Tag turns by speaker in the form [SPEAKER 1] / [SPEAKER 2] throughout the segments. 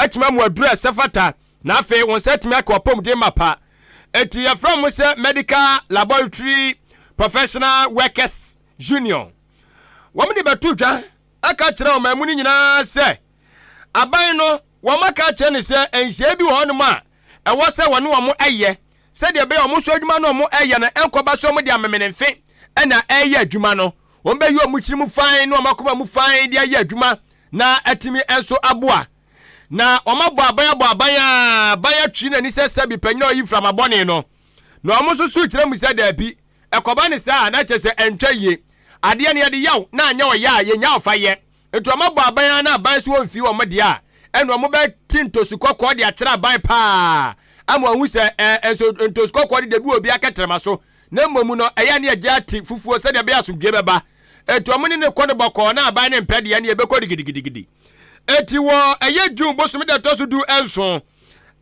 [SPEAKER 1] atime mu adura sefata na afi won setime akopom de mapa eti ya from say Medical Laboratory Professional Workers Union wamni betudwa aka kire o mamuni nyina se aban no wamaka kire ne se enhye bi wo no ma e wo se wone wo mo eye se de be o mo so adwuma no mo eye na enkoba so mo de amemenenfe ena eye adwuma no won be yi o mo kiri mu fan no makoma mu fan de eye adwuma na atimi enso aboa na omabo abaya twi na ni se sabi panyina oyi from abone no na omo so su kire mu se da bi ekoba ne sa na che se entwaye ade ne de yaw na anya oya ye nya ofaye etu omabo abaya na aban so wonfi wo mode a eno omo be tintosu kokko de akira aban pa ama hu se enso ntosu kokko de bi obi akatrema so na mmomu no eya ne agya ti fufuo se de be asomdwe beba etu omo ne kɔ ne bɔkɔ na aban ne mpɛ de ne be kɔ digidigidi eti wo eye June bosom de tosu du enso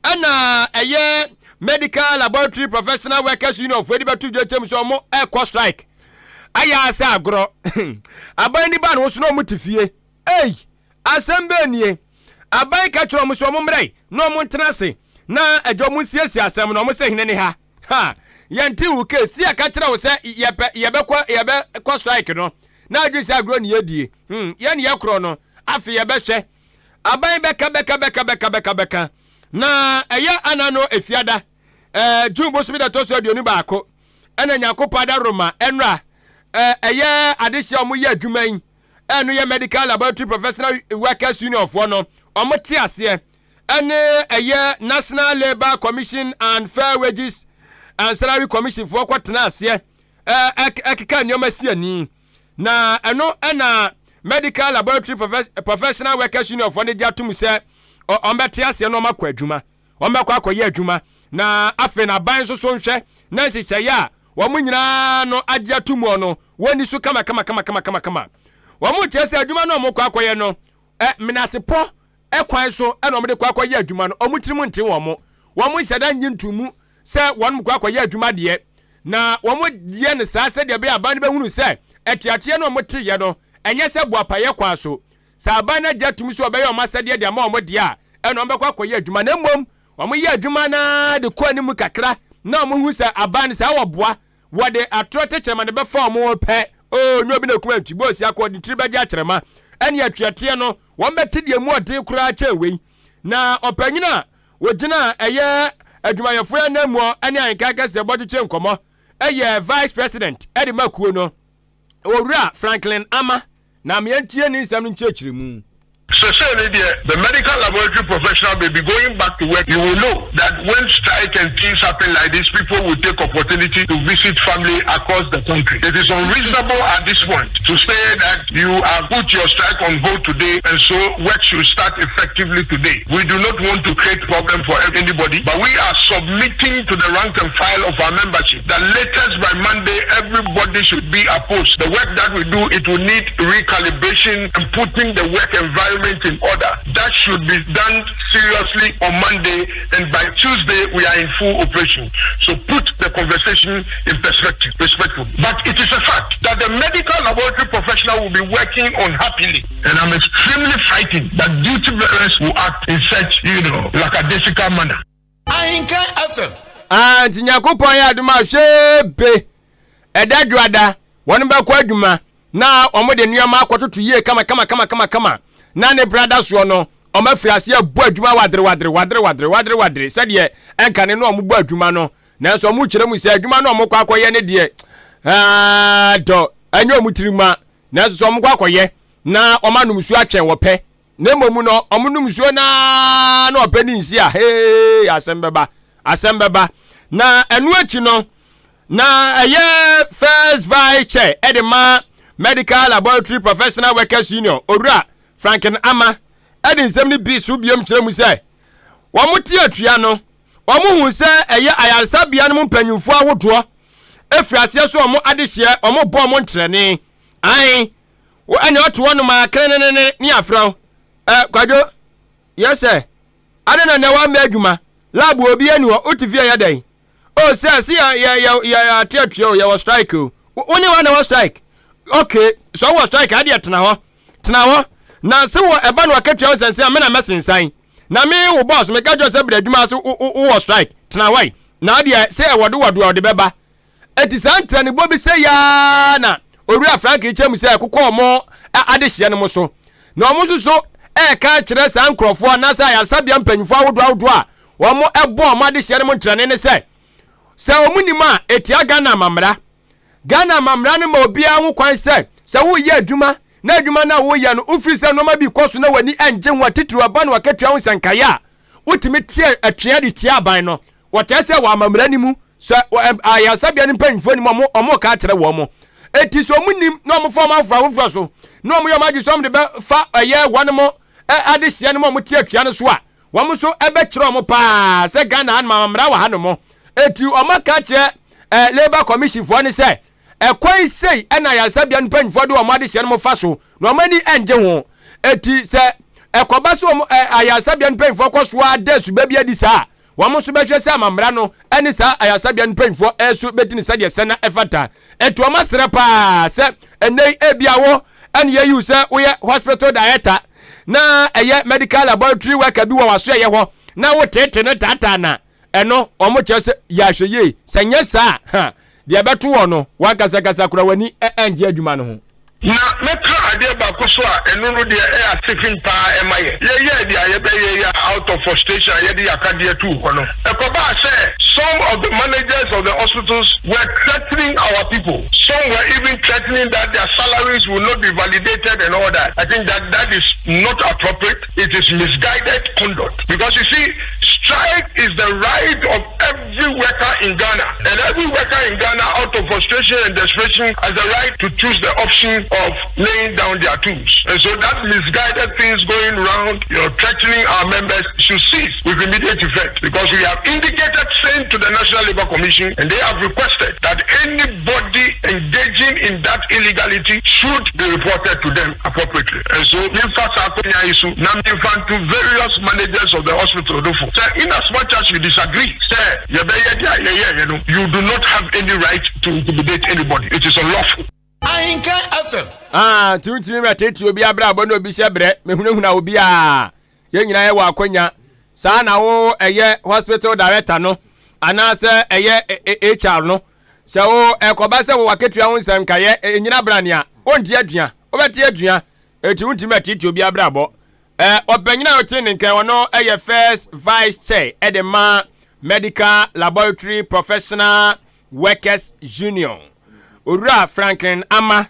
[SPEAKER 1] ana eye Medical Laboratory Professional Workers Union of Wedi betu dwetem so mo e strike aya asa agro aban ni ba no so no mutifie asembe nie aban ka kiro mo so mo mrai no mo ntenase na ejo mo siesie asem no mo se hene ne ha yanti uke si aka kira wo se yebe ko strike no na adwisi agro ne yedie ye ne yakro no afi yebe hwe aban beka na eya anano efiada June bosom da to so aduonu baako ena nyakopa da Roma enra eye adehye omo ye adwuman eno ye Medical Laboratory Professional Workers Union for no omo te ase ene eye National Labour Commission and Fair Wages and Salary Commission for kwatena ase ekeka nyoma siani na eno ena Medical Laboratory Professional Workers Union for ne diatum se ombete ase no makwa adwuma ombekwa akoye adwuma na afe na ban so nhwe na nhyehyɛ ya wo mu nyina no agya tumu no woni so kama wo mu kyese adwuma no mo kwa akoye no menasepo kwan so na mo de kwa akoye adwuma no omu tiri mu nte wo mu hyɛda nyintumu sɛ won mo kwa akoye adwuma de na wo mu ye ne saa sɛ de be aban be hunu sɛ etiatie no mo te ye no enye sɛ boapaye kwa so sa aban na agya tumu so obɛyɛ o masɛde de ama o mo de a ɛna o bɛkwa akoye adwuma na mmom omo ye adwuma na de ko animu kakra na omo hu sa aban sa woboa wo de atrote chema ne be fa omo pe nyo bi na kuma ntibo si akọ de tiribaje akyerema ene atwete no wo mbeti de mu ode kura ache wei na opanyina wogina eye adwumayefo na mu ene Ahenkan Akan se bodwetwe nkomo eye vice president ede makuo no owura Franklin Ama na mientie ni nsam nkyekire mu.
[SPEAKER 2] So the medical laboratory professional may be going back to work. You will know that when strike and things happen like this, people will take opportunity to visit family across the country. It is unreasonable at this point to say that you have put your strike on hold today and so work should start effectively today. We do not want to create problem for anybody, but we are submitting to the rank and file of our membership that latest by Monday, everybody should be opposed. The work that we do, it will need recalibration and putting the work environment in order. That should be done seriously on Monday, and by Tuesday we are in full operation. So put the conversation in perspective. But it is a fact that the medical laboratory professional will be working unhappily, and I'm extremely frightened that duty bearers will act in such, lackadaisical manner.
[SPEAKER 3] Ahenkan FM.
[SPEAKER 1] Nyankopon ya aduma hwebe edadwada wonu be kwa aduma na omo de nneema akototo yie kama na ne brothers wo no omafiri ase abu adwuma wadre said ye enkane no omubu adwuma no na so omu kire mu se adwuma no omukwa akoye ne de do anyo omutirima na so omukwa akoye na omanum su atwen wo pe na momu no omunum su na ope ni nsi a asembeba na enu achi no na eye first vice chair edema Medical Laboratory Professional Workers Union owura Franklin Ama edi nsem ni bi su biom kire mu se wo muti atua no wo mu hu se eye ayarsa bia no mpanyimfo ahodo efri ase so wo adehye wo bo mo ntrene ai wo anya oto wo no ma krenene ni afra kwadwo yes adena na wa ma adwuma lab obi ani wo otifia ya dan o se ya tiatua ya wo strike o woni wa na wo strike okay so wo strike ade tena ho na se wo eba no akatua sense amena mesensan na me wo boss me ka jo se bre adwuma so wo strike tena wai na de say e wodo de beba eti santra ne bobi say ya na owura Frank ichem say kokọ mo ade hye ne mo so na omo so ka kire san nkrofo na say yasabia mpanyfo awodo a wo mo ebo mo ade hye ne mo ntrane ne say omunima etia Ghana mamra ne ma obi a ho kwan say wo ye adwuma na adwuma na wo ye no ofiri say no ma bi koso na wani anje ho atitru aba no wakatua ho sankaya wotimi tie atwea de tie aban no wote say wa mamra ni mu so ayasabia ne mpanyfo ni mo omo ka kire wo mo eti so munim no mo form afra so no mo yoma gisom de be fa ye wan mo ade hye ne mo tie atwea no so a wo mo so ebe kire mo pa say Ghana an mamra wa ha no mo eti omo ka kire Labour Commission for ne say kwai sei na yasabia mpanyfo de omade hye no fa so no mani anje ho eti se ekoba so ayasabia mpanyfo kwaso ade su ba bia di sa wo mo so behwe se amamra no ene sa ayasabia mpanyfo eso betini sa de se na efata etu o masere pa se enei ebiawo ene ye yu se wo ye hospital director na eye medical laboratory worker bi wo waso ye ho na wo tete ne tata na eno o mo che se ya hweye se nye sa ha de beto wo no wa kasa kura wani anje adwuma no ho
[SPEAKER 2] na metra ade ba ko so a enu no de a sifin pa emaye ye de aye be ye out of frustration ye de yakade tu ho no ekoba say some of the managers of the hospitals were threatening our people. Some were even threatening that their salaries will not be validated and all that. I think that is not appropriate. It is misguided conduct. Because you see, strike is the right of every worker in Ghana. And every worker in Ghana, out of frustration and desperation, has the right to choose the option of laying down their tools. And so that misguided things going around, threatening our members should cease with immediate effect. Because we have indicated saying to the National Labour Commission, and they have requested that anybody engaging in that illegality should be reported to them appropriately. And so, to various managers of the hospital, in as much as you disagree, you do not have any right to intimidate anybody. It is unlawful.
[SPEAKER 3] Ahenkan FM.
[SPEAKER 1] Tuntun me tete obi abra bo no obi shebre mehunahuna obi a ye nyina ye wa akonya sa na wo eye hospital director no anase eye HR no se wo ekoba se wo waketua ho nsem kaye nyina brane a onti adua obeti adua eti unti me tete obi abra bo opanyina otin nkan wono eye first vice chair edema medical laboratory professional workers union Owura Franklin Ama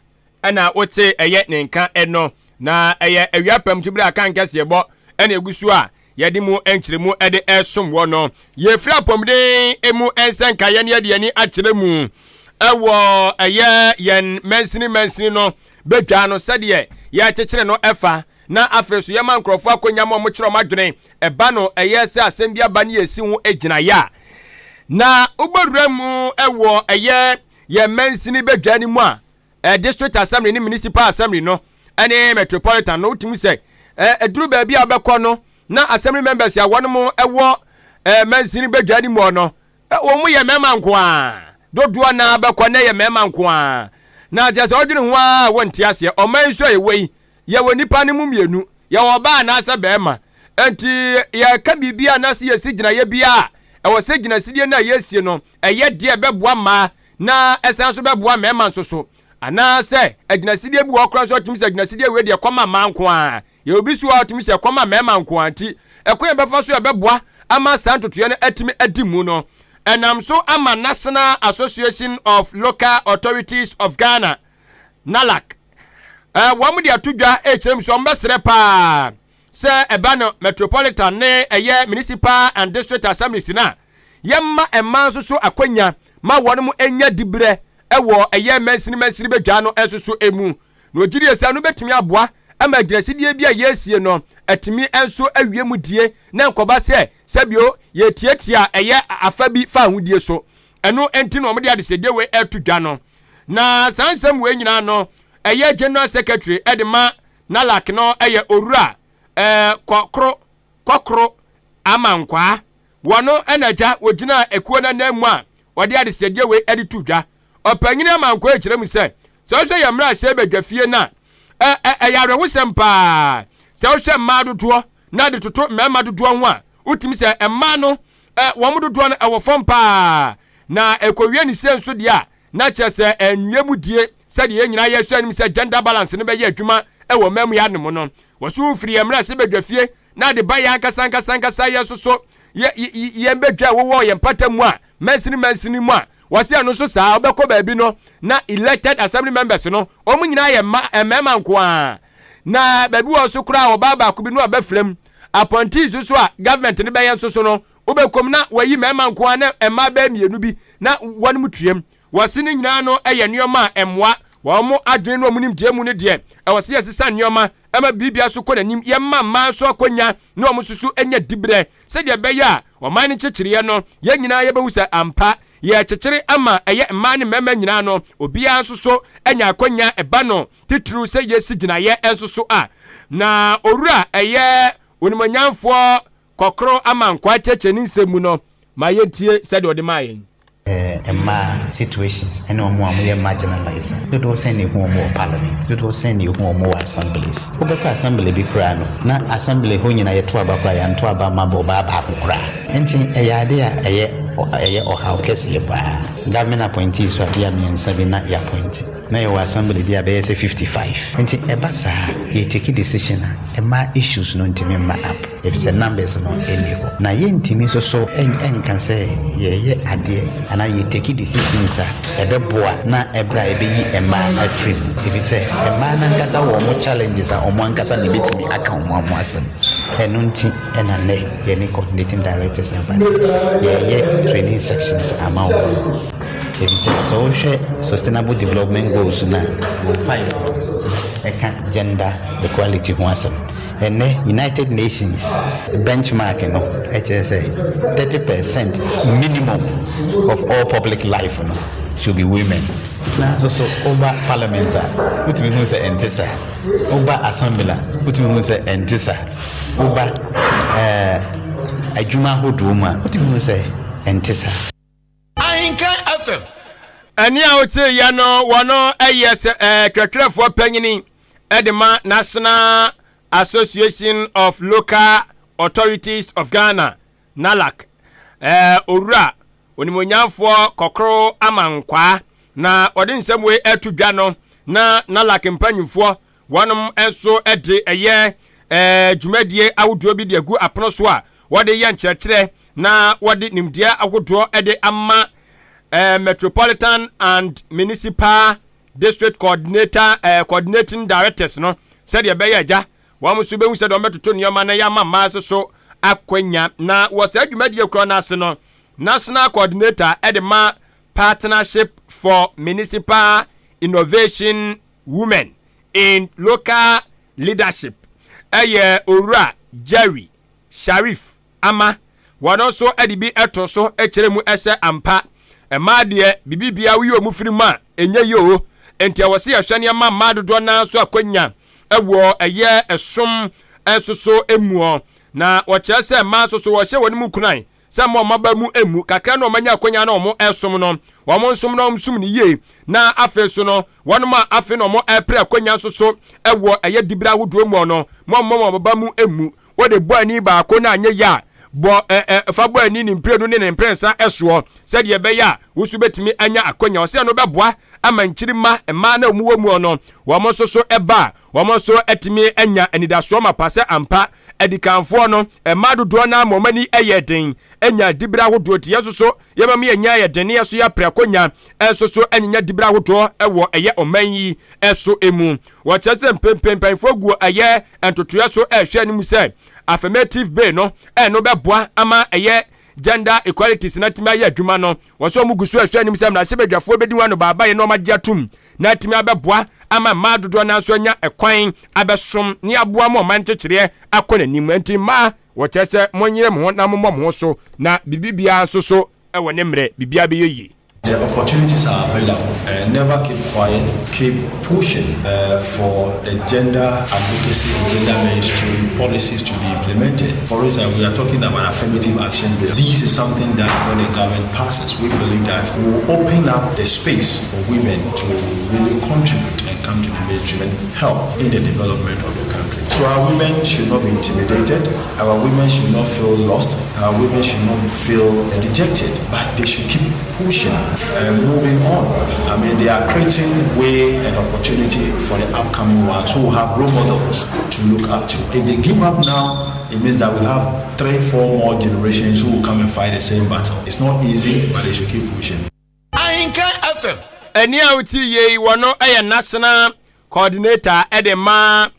[SPEAKER 1] na wote eye nenka eno na eye awiapam tubira kan kese bo ena egusu a yede mu enkyeremu ede esom wo no ye fra pomden emu ensenka ye ne de ani akyeremu ewo eye yen mensini no bedwa no sede ye kyekere no efa na afeso ye man krofo akonya mo kyerɛ mo adwene eba no eye se asem bia ba ne yesi ho egyina ya na ugbodura mu ewo eye ye mensini bedwa ni mu a district assembly ni municipal assembly no ene metropolitan no timi se eduru ba bia obekɔ no na assembly members ya won mo ewo mensini bedwa ni mu no wo mu ye mema nko a dodoa na bekɔ na ye mema nko a na jase odwene ho a wonti ase o man so ye wei ye wonipa ni mu mienu ye wo ba na ase bema enti ye ka bibia na se ye sigina ye bia wo sigina sidie na ye sie no eye de beboa ma na esan so beboa mema nsoso ana se aginasidie bi wo kra so timi se aginasidie we de koma manko a ye obi so timi se koma mema nko anti ekoye befa so beboa ama santoto ne atimi adimu no enam so ama National Association of Local Authorities of Ghana NALAC wamu de atudwa echem so mbesere pa se eba no metropolitan ne eye municipal and district assemblies na yemma emma so akwanya ma wonum enya dibre ewo eye mensini bedwa no ensoso emu no ogiri esa no betumi aboa ama girasidie bia yesie no atimi enso awie mu die na nkoba se sabio ye tietia eye afa bi fa hudie so eno enti no omde adesede we etudwa no na sansam we nyina no eye general secretary edema NALAC no eye Owura kokro amankwa wono enaja wogina ekuo na namu a wode adesede we editudwa opanyina amankwa ekirem se so yamra se bedwafie na yare wo sempa se wo hwe mmadoto na de toto mema dodo ho a utimi se emma no wo dodo no ewo fom pa na ekowie ni se nso de a na chese enwemu die se de nyina ye hwa nim se gender balance ne be ye adwuma ewo memu ya nem no wo so firi emra se bedwafie na de ba ya nkasa ye so ye bedwa wo ye mpatamu a mansini mu a wase anu so saa obekọ baabi no na elected assembly members no omu nyina ye mema nko a na baabi wo so kura obaba ko bi no abafrem appointees so a government ne be ye so no obekom na wayi mema nko a na emma ba mienu bi na wonum tuem wase ne nyina no eye nioma emwa wo mo adwen no omunim diemu ne de wase yesesa nioma ema bibia so kọ nanim ye mamma so akonya na omususu enya dibre se de be ya wo man ne chechiriye no ye nyina ye bewusa ampa ye chechiri ama eye mma ne mema nyina no obia nso so enya akonya eba no titru se ye sigina ye enso so a na owura eye onimanyamfo kokro ama nkwa checheni nsemu no ma ye tie se de odimaye
[SPEAKER 4] situations and no more marginalized. Don't all send you more parliament. Don't all send you more assemblies. Obeka assembly be crano. Na assembly ho nyina ye to aba kra ya nto aba mabo ba ba kra. Enti eyade eye o how kese ba. Government appointees so dia me nsabi na ya appoint. Na your assembly be be say 55. Enti ebasa ye take decision ma issues no ntimi ma up. If it's a numbers no elego. Na ye ntimi so en kan say ye ade ana ye take decisions ebeboa na ebra ebeyi ema afrim. If you say ema na nkasa wo mo challenges a omo nkasa ne betimi aka omo asem eno nti ena ne ye ne coordinating directors abase ye training sections ama wo. If you say so sustainable development goals na go 5 eka gender equality ho asem. And the United Nations benchmark, you know, HSA 30% minimum of all public life, you know, should be women. Now, so over parliament, what we know say entisa, over assembly, what we know say entisa, over ajuma hoduma, what we know say entisa.
[SPEAKER 3] Ahenkan FM.
[SPEAKER 1] Ani a wote ya no wono yes twetwerefo panyini edema National Association of Local Authorities of Ghana, NALAC. Owura onimonyamfo kokro amankwa na odi nsemwe etudwa no na NALAC mpanyufo wonom enso ede eye dwumadie awodo bi de agu apono so a wode ye nkyerkyere na wode nimdia awodo ede ama Metropolitan and Municipal District Coordinating Directors no said ye be ya wa musube hu se do metoto nioma na ya mama so akwanya na wo se adwumadie kro na ase no National Coordinator edema Partnership for Municipal Innovation Women in Local Leadership owura Jerry Sharif ama wono so edibi eto so ekyeremu ese ampa ema de bibibia wi omufiri ma enye yo enti awose ya hwane ma ma dodo na so akwanya ewo eye esom ensoso emuo na woche se ma soso wo hye woni mu kunan se mo maba mu emu kakra na omanya akwanya na omo esom no wo mo nsom na omsum ni ye na afe so no wono ma afe no mo epre akwanya soso ewo eye dibira hodo mu no mo maba mu emu wo de bo ani ba ko na anye ya bo fa bo ani ni mpre no ne mprensa eso se de be ya wo su betimi anya akwanya wo se no beboa amanchirima ema na omuwo mu no wo mo soso eba wo mo so etimi anya anidaso ma pase ampa edikanfo no ema dodo na momani eyeden enya dibira hodo tie soso yema me enya yeden ye so ya prakonya soso enya dibira hodo ewo eye omanyi eso emu wo chese mpempempanfo gu eye entotoya so ehwe anim se affirmative bay no no beboa ama eye gender equalities na timi aye adwuma no wo so mu gusu ehwe anim se na se bedwafo bedi wano baba ye no magiatum na timi abeboa ama ma dodo na so nya ekwan abesom ni aboa mo man kyekere akona nim enti ma wo chese monyere mo na mo mo so na bibibia so ewo ne mre bibia be yeyi.
[SPEAKER 5] The opportunities are available. Never keep quiet. Keep pushing for the gender advocacy and gender mainstream policies to be implemented. For instance, we are talking about affirmative action bill. This is something that when the government passes, we believe that will open up the space for women to really contribute and come to the mainstream and help in the development of the country. So our women should not be intimidated. Our women should not feel lost. Our women should not feel dejected. But they should keep pushing and moving on. I mean, they are creating way and opportunity for the upcoming ones who have role models to look up to. If they give up now, it means that we have 3-4 more generations who will come and fight the same battle. It's not easy, but they should keep pushing.
[SPEAKER 3] Ahenkan FM.
[SPEAKER 1] Eni awuti ye wono national coordinator edema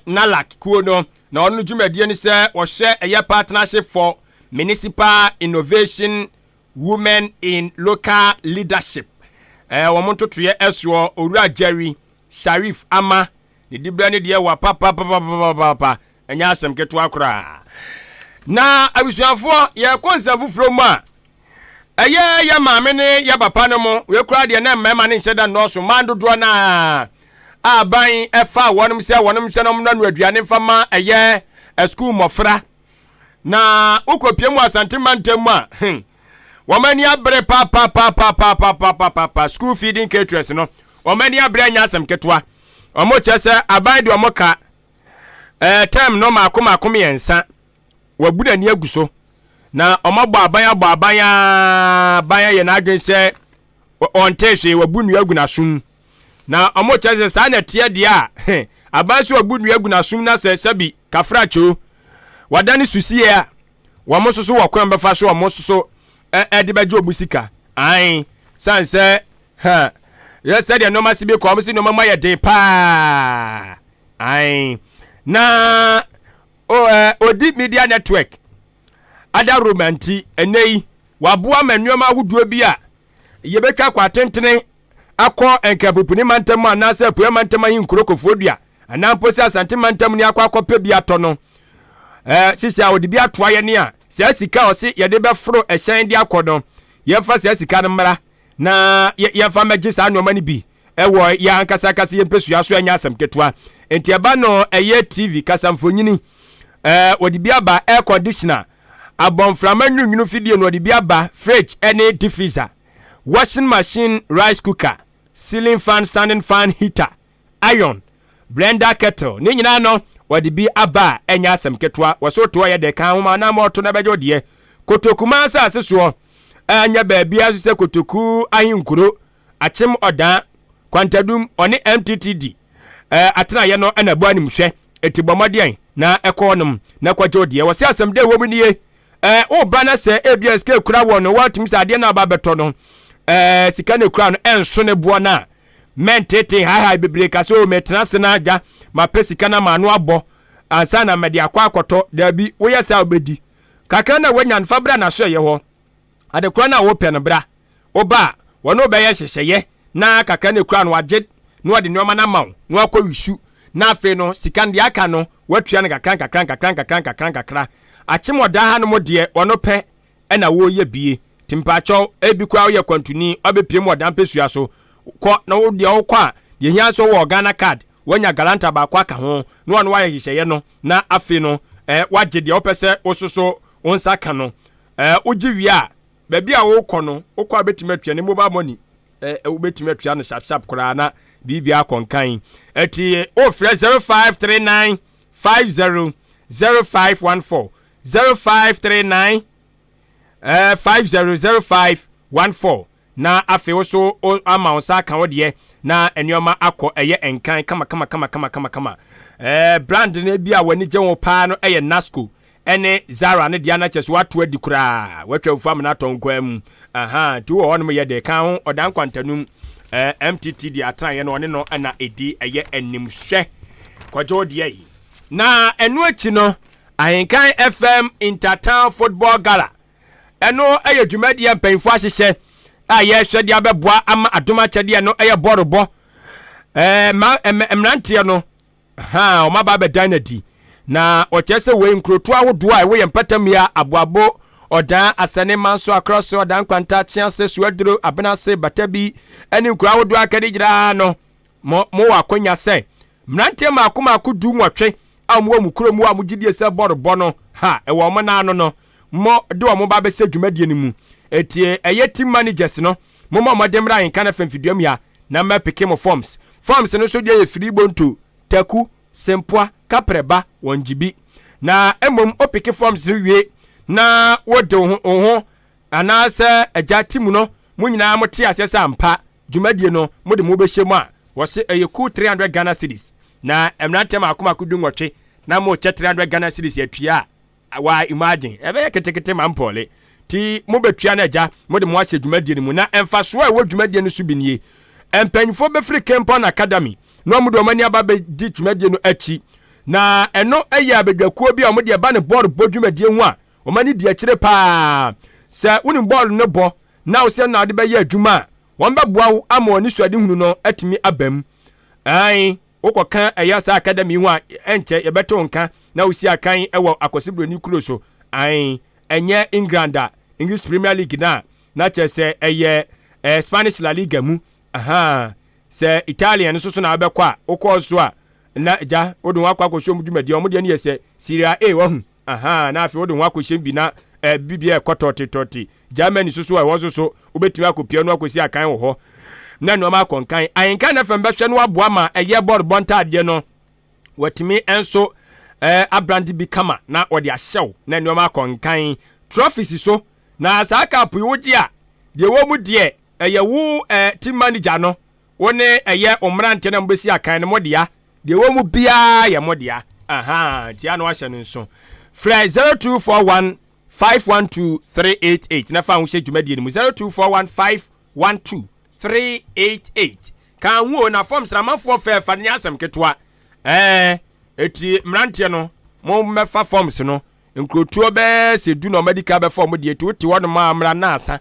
[SPEAKER 1] nalak kuono na onu dwumadie ni se wo hye partnership for municipal innovation women in local leadership wo montoto ye eso Owura Jerry Sharif Ama ni dibra ne de wa papa enya asem keto akora na abusuafo ye konsabu from a ya maame ne ya papa no mo we kura de na mema ne nhyeda no so mandodo na aban efa wonum se no no aduane fama school mofra na ukopiem asante mantem a womani abre pa school feeding caterers no womani abre anya asem ketwa omo chese aban de omoka term no makom yensa wabuda ni aguso na omagbo abaya ye na adwen se ontehwe wabunu agu na sum na omo chese sa na tie de a abanso wabunu agu na sum na se sabi kafracho wadani susie a wamososo wakwan befa so wamososo de bejo obusika ai sanse ya said ya no masibe ko amsi no mama ye de pa ai na odi media network ada romanti enei waboa manuama huduo bi a yebeka kwa tentene akọ enkapupuni mantam anase pue mantam hin krokofodua anamposi asante mantam ni akọ bi ato no sisi a odi bi atoa ye ne a se sika osi ye de beforo ehyen de akodo ye fa se sika no mra na ye fa magi sa anoma ni bi ewo ya ankasa kasa ye mpesua so anya asem ketwa enti eba no eye TV kasamfonyini odi bi aba air conditioner abonframa nyunyu fidie no odi bi aba fridge any diffuser washing machine rice cooker ceiling fan standing fan heater iron blender kettle ni nyina no odi bi aba enya asem ketwa waso to ye de kan homa na moto na bejo de kotokuma sa aseso anya baabi asese kotoku ahinkuro achim oda kwantadum oni MTTD atena ye no na bu animhwe etibomodien na ekonum na kwajo de wose asem de wo mnie o brana se ABS ke kura wo no watum sa de na ba beto no sika ne kura no enso ne bo na mentete ha bebre ka so metena se na aja ma pesika na manu abo ansa na mede akwa akoto da bi wo yesa obedi kakra na wanya nfabra na so ye ho ade kura na wo pe no bra oba wono be ye hyehye na kakra ne kura no waje no wade nyoma na mawo no akọ wisu na afe no sika ndi aka no watua ne kakra achimoda ha no de wono pe na wo ye bie timpacho ebi kwa wo ye kwantuni obepie mo dan pesua so ko na wo de wo kwa ye hia so wo Ghana card wanya garanta ba kwa ka ho no wono wa ye hyeye no na afe no waje de opese ososo onsa ka no oji wi a ba bia wo kọ no wo kwa betimatua ne mobile money wo betimatua no sharp kura na bibia konkan eti o fre 0539 500514 0539 500514 na afi so ama onsa kan wode na enyoma akọ eye enkan kama brand na bia wani je wo pa no eye Nasco ene Zara ne dia na cheso wato adi kura watwa fam na tonkwam ti wo hono ye de kan ho odan kwantanum MTTD atan ye no one no na edi eye enimhwe kwajo de yi na enu achi no Ahenkan FM Intertown Football Gala eno eye dwumadi mpanfo ahyehye a ye hwede abeboa ama adoma chede no eye borobo emrantie no o maba be danadi na o chese we nkrotu ahodo a we yempatamia aboabo odan asane manso across odan kwanta chianse suadro abenase batabi eni nkro ahodo akade gira no mo wakonya se mrantie makoma kudu nwotwe amwo mukuro mu amugidie se borobo no ha ewo mo na no mo de wo mo ba be se dwumadie ni mu etie eye team managers no mo modemra Ahenkan FM fiduam ya na ma peke mo forms no so de free bonto taku Sempoa Kapreba Wanjibi na emom opike forms wie na wode ho anase agya timu no mo nyina mo te asese ampa dwumadie no mo de mo behyem a wo se eyeku 300 Ghana cedis na emrantem akoma kudu nwotwe na mo che 300 Ghana cedis atua wa imagine ebe ketekete mampole ti mo betua na agya mo de mo ahye dwumadie no mu na emfaso a wo dwumadie no so binie empanyfo be free Kempon Academy no mo de omani aba be di dwumadie no achi na eno eya abedwakuo bi a mo de ba ne board bodwumadie hu a omani di akire pa se unim board no bo na wo se na de be ye adwuma won be boa ama oni suade hunu no atimi abam ai wokoka eyasa academy hu a enche ye beto nka na wo si akan ewo akosibroni kuro so ai enye England English Premier League na chese eye Spanish La Liga mu aha se Italian so na abekwa okọ so a na ja wodun wakwa akohwem dwumadi omode ne yese Serie A wo aha na afi wodun wakohwem bi na BBA kototi Germany so wo so obetumi akopia no akosi akan wo ho na no ma konkan Ahenkan FM behwe no aboa ma eye board bonta ade no watimi enso abrandi bi kama na wode ahyew na no ma konkan trophies so na saka apu wogi a de wo mu de eye wo team manager no wone eye omrante na mbesi akan no modea de wo mu bia ye modea aha tia no ahye no nso fly 0241 512388 na fa hu hye dwumadie ni 0241 512388 kan hu na forms na mafo fa ne asem ketwa eti mrante no mo mefa forms no nkrotuo be se du no medical be form de eti ti wono ma amra na asa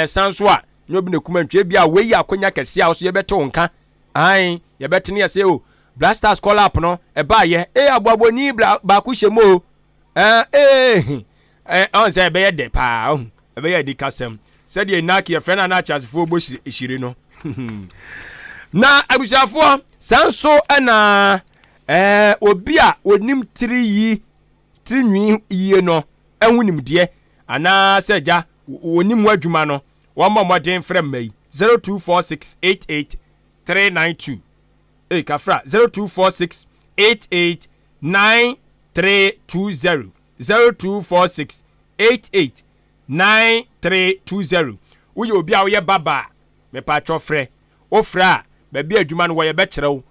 [SPEAKER 1] sanso a nyobi na kuma ntwe bia weyi akonya kese a so ye beto nka ai ye betene ye se o Blasters call up no e ba ye agbaboni ba ku hyemo on say be ye de pa be ye di kasem said ye naki ye friend na chasefo bo shiri no na abushafo sanso na obi a onim 3 yi 3 nwi yi no ehunim de ana seja onim wadwuma no won modern frem mai 0246883992 kafra 0246889320 0246889320 uye obi a wo ye baba me pa twofre ofra ba bi adwuma no wo ye be kyerɛw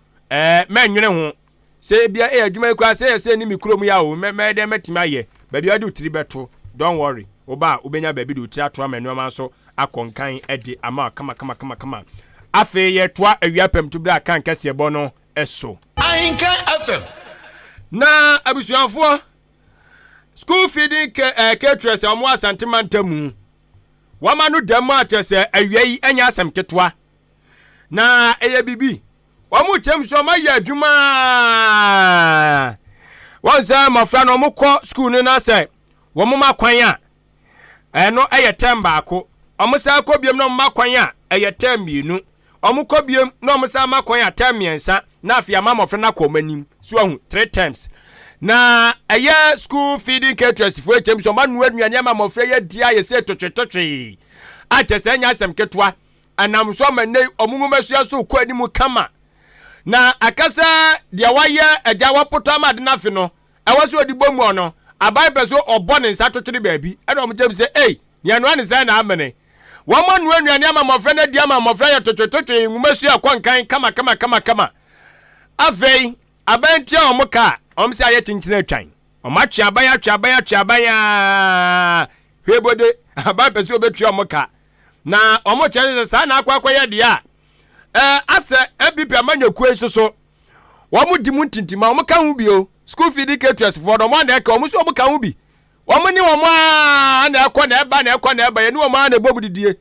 [SPEAKER 1] menwene ho se bia adwuma kwa se ni mikrom ya o me de metimi aye ba bia de utiri beto don't worry oba ubenya ba bi de utiri ato amanu ma so akonkan ede ama kama afe ye toa awiapem to bra kan kase bo no eso
[SPEAKER 3] Ahenkan FM
[SPEAKER 1] na abusuanfo school feeding caterers omo asantemantamu wama no demo atese awiai anya asem ketwa na eye bibi wamu temso ma ya adwuma wonsa mafra no mukọ school no na say womu makwan a no eye temba ko omusa ko biem no makwan a eye tembinu omukọ biem no omusa makwan a temiensa na afia mamofra na ko manim so ahu 3 times na eye school feeding caterers for temso manu anuane mamofra ya dia ye se totwetotwe a chese nya asem ketwa anam so manei omungumasuya so ko animu kama na akasa dia waye agya wapoto amade na fe no ewaso odibo mu ono abai peso obone nsa totiri baabi e no mjem se nia no ane sai na amene wamanu anuane ama mofra na dia ama mofra ya totwetotwe ngumasuya kwankan kama avei abanti a omuka omse aye tinchina atwan omatwe abaya hwebode abai peso obetua omuka na omo chenze sa na akwa ya dia ase ebipi amanyaku soso womu dimu ntintima omo ka hu bio school feeding caterers for the man ka omo so omo ka hu bi omo ni omo na ekọ na eba ye ni omo na ebobu didie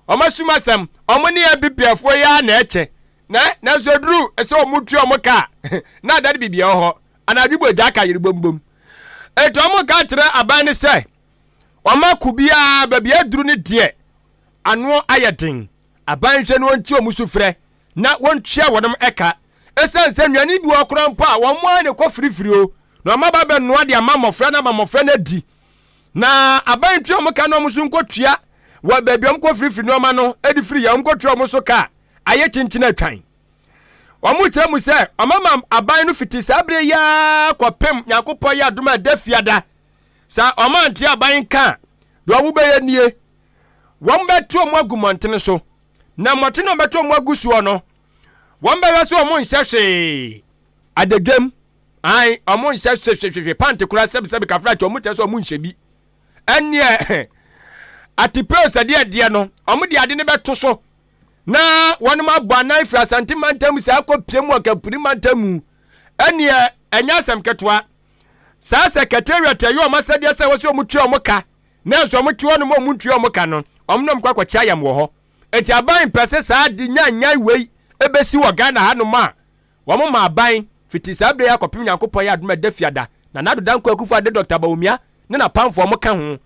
[SPEAKER 1] omo sumasam omo ni ebipi afo ya na eche na zodru ese omo tu omo ka na dade bibia ho anadibo jaka yiri bombom eto omo ka tre aban ni se omo kubia babia duru ni de ano ayedin abanhwe no nti omusufrɛ na wontua wonam eka esense nnuane bi okoro mpa wonmo ane kɔ firifiri o na maba be noa de amamofrɛ na mamofrɛ na di na abanhwe omka no musu nkotua wa baabi omkɔ firifiri no ma no edi firi ya omkotua omuso ka aye chinchina atwan Omu temu se omama aban no fiti sabre ya kwapem Nyankopon ya adoma dafiada sa omanti aban kan do omu beye nie won beto omu agumontene so na motene beto omu agusuo no won beye so omu nhye adegem ai omu nhye pante kura sebe kafra che omu te so omu nhye bi enie atipeo sade de no omu de ade ne beto so na wonum abana ifra santimantam sa akopiem akapuri mantamu enie enya asem ketwa sa secretariat ayo masade sa woso omutu omuka na so omutu onum omutu omuka no omnom kwakwacha yam wo ho eti aban pese sa de nyanya wei ebesi wo Ghana hanom a wo ma aban fiti sa bre akopem Nyankopon ya adoma dafiada na nadodan kwakufa de Dr. Bawumia ne na pamfo omuka ho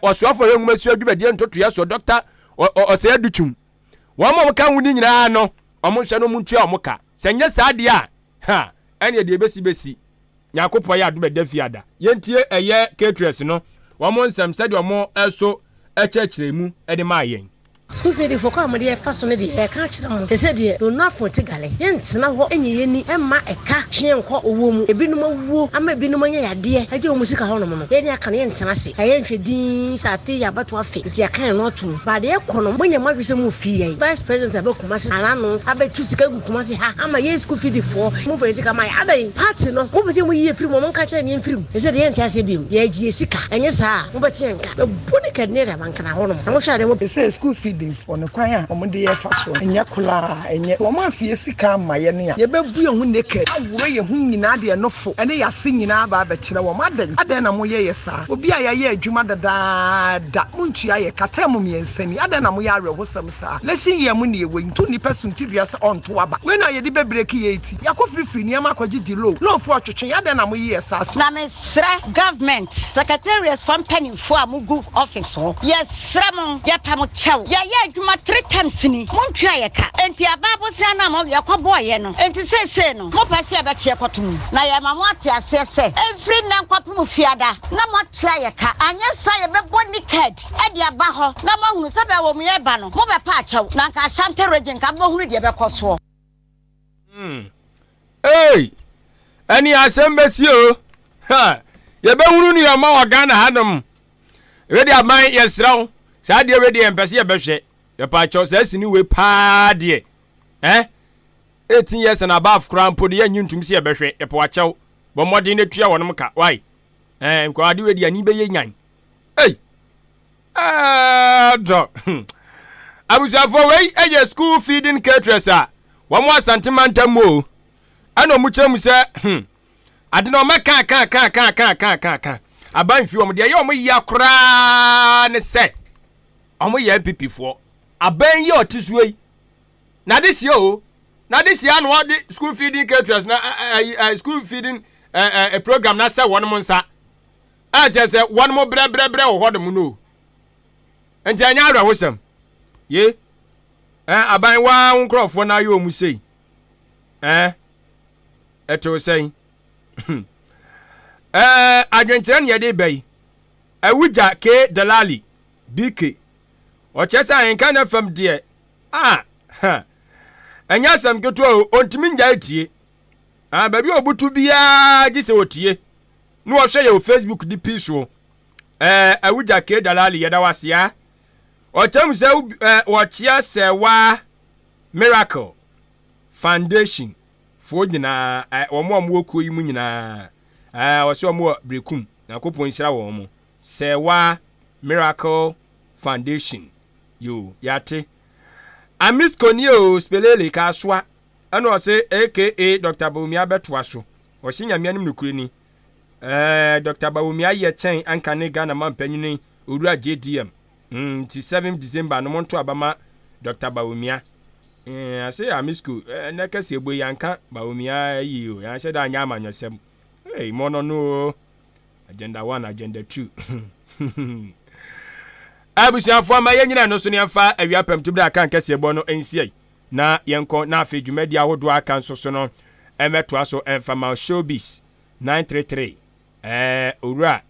[SPEAKER 1] osuafo yenwuma su adwumade ntoto ya so Dr. Osaya Duchum wọ́n kan wuni nyina no omo hye no muntu a omoka senye saade a ha ene de besi Nyankopon ya adoma dafiada yentie eye caterers no wọ́n nsem sade omo eso echechiremu ede ma yen
[SPEAKER 6] school feeding for come dey faso ne dey ka kire mo te se dey do na for tigale yentsena ho enye yeni emma eka twen nko owo mu ebinom awuo ama ebinom anya yade aje o musika ho no no yeni aka ne yentsena se aye nhwedin sa afi ya bato afi ti aka no to ba de ekono monya mahwese mu fi yai vice president abekuma se anano abetu sika gukuma se ha ama ye school feeding for mu for sika mai adai party no mo bese mu yi efiri mo nka kire ne efiri e se de yenti ase bi ye gie sika enye sa mo beti nka boni kadne da bankana ho no mo hwa de mo
[SPEAKER 7] se school feeding for no kwan a omo de ye fa so enya kola enye omo afie sika amaye ne ya ye bebu ye hu naked awuro ye hu nyina de no fo ene ya se nyina ba ba kire wo madan na mo ye sa obi a ye adwuma dada muntua ye katam mu yensani adan na mo ye awe hosam sa leshin ye mu ne ye we ntu ni person ti dua sa onto aba we na ye de bebreki ye eti yakọ free ne ma kwagidi low fo atwetwe adan na mo ye sa
[SPEAKER 8] na me sra government secretariat from penny fo amugu office ho ye sra mo ye pam chew ye adwuma 3 times ni montua ye ka enti ababo se na mo ye kwabo ye no enti sese no mo pase ye be che kwatum na ye ma mo ate asese every na kwapum fiada na mo tua ye ka anya sa ye be boni card e dia ba ho na mo hunu se be wo mo ye ba no mo be pa achew na nka Ashanti region ka mo hunu de be koso
[SPEAKER 1] hey ani asembesi o ha ye be hunu ni ma wa Ghana hanom ready aban yesraw sa de ready empese ye be hwe the pacho says ni we pa de 18 years and above crampo de nyuntum se ye behwe e po achew bo modern na tua wonom ka why ko ade we de ani be ye nyan hey do abusafo we eye school feeding caterers a wo mo asantemantam mo ana mu chemu se ade no maka kan aban fi wo de ye wo mo yi akra ne se omo ye MPP fo aban ye otisue na this year o na this year no the school feeding caterers na school feeding a program na say one monsa a je say one mo bre wo hodom no enti anya ara hosam ye aban wa nkrofo na ye omu sei eto sei adwentere ne de bai awuja ke dalali BK ochesa Ahenkan Akan de anya sam keto ontimi nja etie baby obutu bia gise otie no wo hwe ye Facebook di piso awuja ke dalali yeda wasia otem se wo chia sewa miracle foundation fo nyina omo okuo yi mu nyina wo se omo brekum na kopon nhira wo mo sewa miracle foundation yo yate amis konio spelele ka soa ana o se aka Dr. Bawumia betwa so o se nyame anim nukuri ni Dr. Bawumia ye ten anka ne Ghana mampanyini owura JDM 7 December no monto abama Dr. Bawumia ase amisko na kase egbo yanka Bawumia yi o ya se da anya amanyosem mono no agenda 1 agenda 2 abusiafo ama yenyina no so ne mfa awiapam tubra kan kase ebo no ensiai na yenko na afi dwumadi ahodo aka nso so no emeto aso enfama showbiz 933 owura